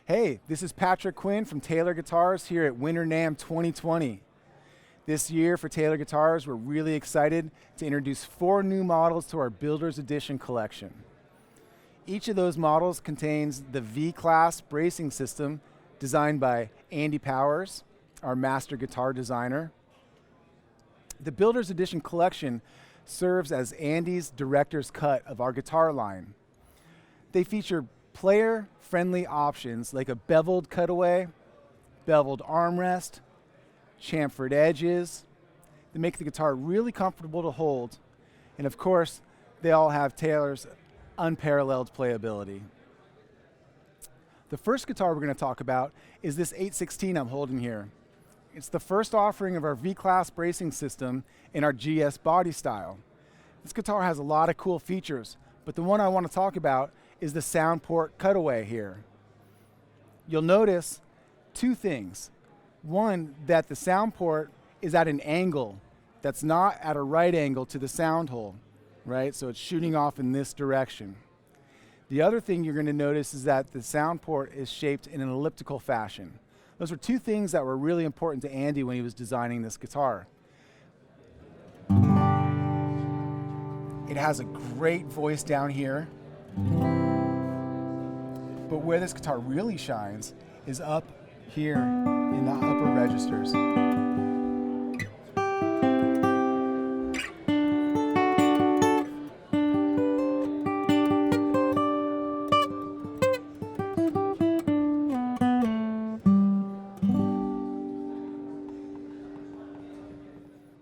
Hey, this is Patrick Quinn from Taylor Guitars here at Winter NAMM 2020. This year for Taylor Guitars, we're really excited to introduce 4 new models to our Builder's Edition collection. Each of those models contains the V-Class bracing system designed by Andy Powers, our master guitar designer. The Builder's Edition collection serves as Andy's director's cut of our guitar line. They feature player-friendly options like a beveled cutaway, beveled armrest, chamfered edges. They make the guitar really comfortable to hold, and of course, they all have Taylor's unparalleled playability. The first guitar we're going to talk about is this 816 I'm holding here. It's the first offering of our V-Class bracing system in our GS body style. This guitar has a lot of cool features, but the one I want to talk about is the sound port cutaway here. You'll notice 2 things. One, that the sound port is at an angle that's not at a right angle to the sound hole, right? So it's shooting off in this direction. The other thing you're going to notice is that the sound port is shaped in an elliptical fashion. Those were 2 things that were really important to Andy when he was designing this guitar. It has a great voice down here. But where this guitar really shines is up here in the upper registers.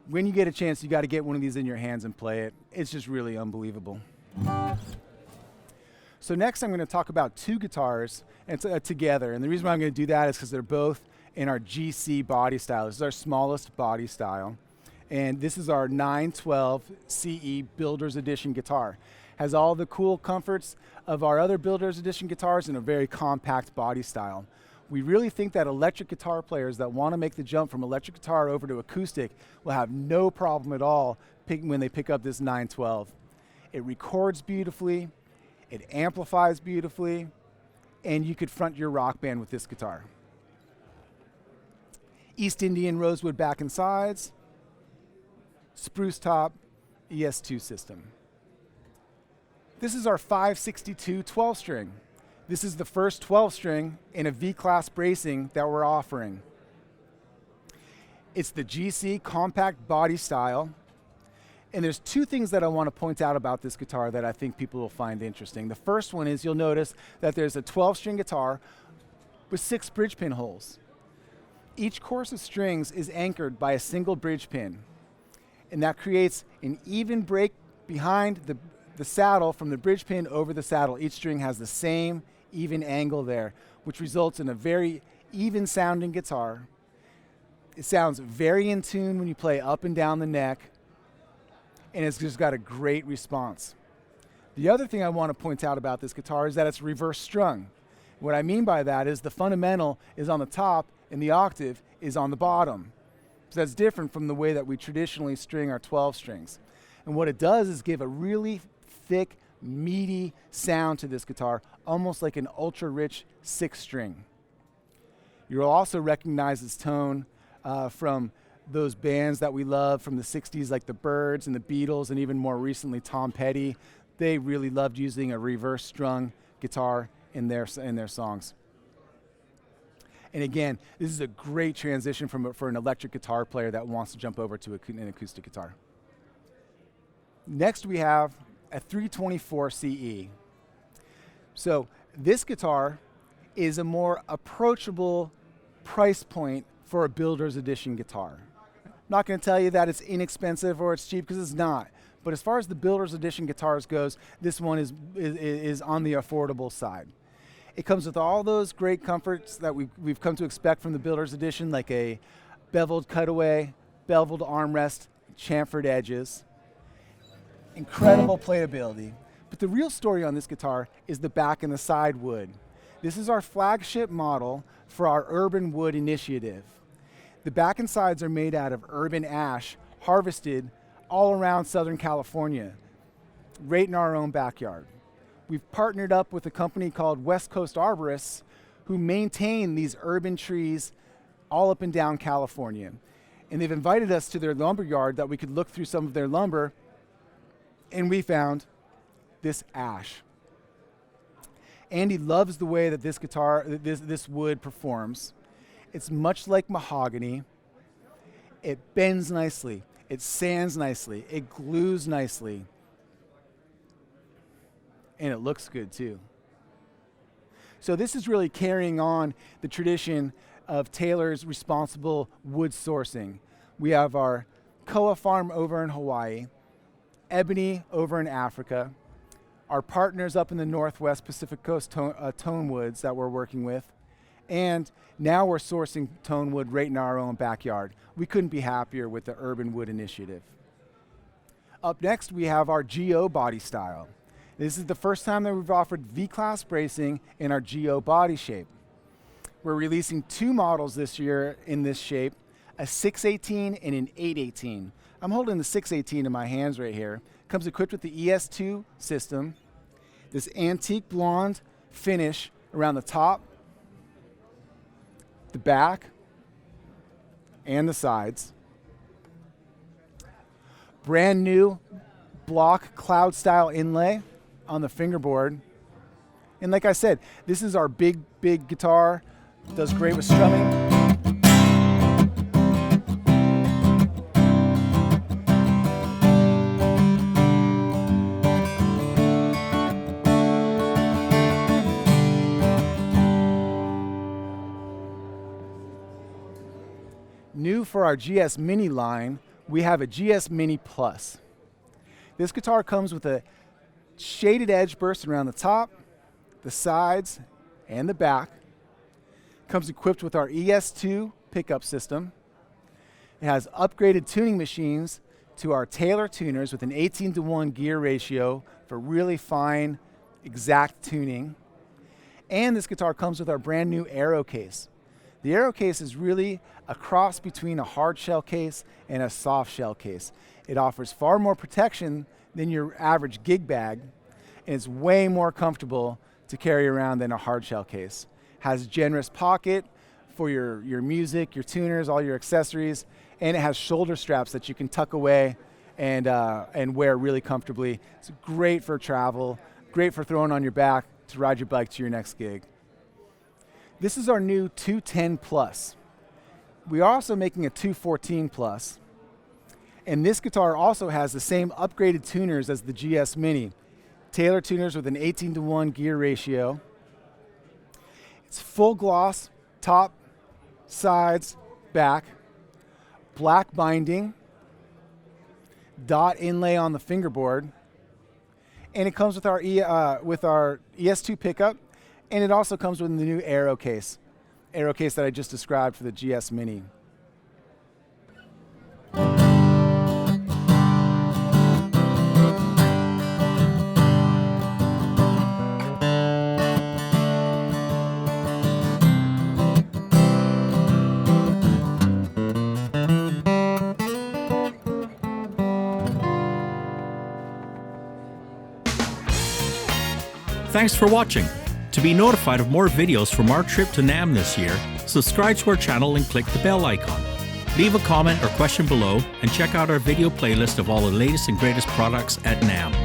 When you get a chance, you got to get one of these in your hands and play it. It's just really unbelievable. So next I'm going to talk about 2 guitars together, and the reason why I'm going to do that is because they're both in our GC body style. This is our smallest body style, and this is our 912 CE Builder's Edition guitar. Has all the cool comforts of our other Builder's Edition guitars in a very compact body style. We really think that electric guitar players that want to make the jump from electric guitar over to acoustic will have no problem at all when they pick up this 912. It records beautifully, it amplifies beautifully, and you could front your rock band with this guitar. East Indian rosewood back and sides, spruce top, ES2 system. This is our 562 12-string. This is the first 12-string in a V-Class bracing that we're offering. It's the GC compact body style. And there's 2 things that I want to point out about this guitar that I think people will find interesting. The first one is you'll notice that there's a 12-string guitar with 6 bridge pin holes. Each course of strings is anchored by a single bridge pin. And that creates an even break behind the saddle from the bridge pin over the saddle. Each string has the same even angle there, which results in a very even sounding guitar. It sounds very in tune when you play up and down the neck, and it's just got a great response. The other thing I want to point out about this guitar is that it's reverse strung. What I mean by that is the fundamental is on the top and the octave is on the bottom. So that's different from the way that we traditionally string our 12 strings. And what it does is give a really thick, meaty sound to this guitar, almost like an ultra-rich 6-string. You'll also recognize its tone from those bands that we love from the 60s, like the Byrds and the Beatles, and even more recently Tom Petty. They really loved using a reverse-strung guitar in their songs. And again, this is a great transition for an electric guitar player that wants to jump over to an acoustic guitar. Next we have a 324 CE. So this guitar is a more approachable price point for a Builder's Edition guitar. I'm not going to tell you that it's inexpensive or it's cheap, because it's not. But as far as the Builder's Edition guitars goes, this one is on the affordable side. It comes with all those great comforts that we've come to expect from the Builder's Edition, like a beveled cutaway, beveled armrest, chamfered edges. Incredible playability. But the real story on this guitar is the back and the side wood. This is our flagship model for our Urban Wood initiative. The back and sides are made out of urban ash, harvested all around Southern California, right in our own backyard. We've partnered up with a company called West Coast Arborists, who maintain these urban trees all up and down California. And they've invited us to their lumber yard that we could look through some of their lumber, and we found this ash. Andy loves the way that this guitar, this wood performs. It's much like mahogany. It bends nicely, it sands nicely, it glues nicely, and it looks good too. So this is really carrying on the tradition of Taylor's responsible wood sourcing. We have our Koa farm over in Hawaii, ebony over in Africa, our partners up in the Northwest Pacific Coast tone woods that we're working with, and now we're sourcing tone wood right in our own backyard. We couldn't be happier with the Urban Wood Initiative. Up next, we have our GO body style. This is the first time that we've offered V-class bracing in our GO body shape. We're releasing 2 models this year in this shape, a 618 and an 818. I'm holding the 618 in my hands right here. Comes equipped with the ES2 system, this antique blonde finish around the top, the back, and the sides. Brand new block cloud style inlay on the fingerboard. And like I said, this is our big guitar. Does great with strumming. New for our GS Mini line, we have a GS Mini Plus. This guitar comes with a shaded edge burst around the top, the sides, and the back. Comes equipped with our ES2 pickup system. It has upgraded tuning machines to our Taylor tuners with an 18:1 gear ratio for really fine, exact tuning. And this guitar comes with our brand new Aero case. The Aero case is really a cross between a hard shell case and a soft shell case. It offers far more protection than your average gig bag, and it's way more comfortable to carry around than a hard shell case. Has generous pocket for your music, your tuners, all your accessories, and it has shoulder straps that you can tuck away and wear really comfortably. It's great for travel, great for throwing on your back to ride your bike to your next gig. This is our new 210 Plus. We are also making a 214 Plus. And this guitar also has the same upgraded tuners as the GS Mini. Taylor tuners with an 18:1 gear ratio. It's full gloss, top, sides, back, black binding, dot inlay on the fingerboard, and it comes with our ES2 pickup, and it also comes with the new Aero case that I just described for the GS Mini. Thanks for watching. To be notified of more videos from our trip to NAMM this year, subscribe to our channel and click the bell icon. Leave a comment or question below and check out our video playlist of all the latest and greatest products at NAMM.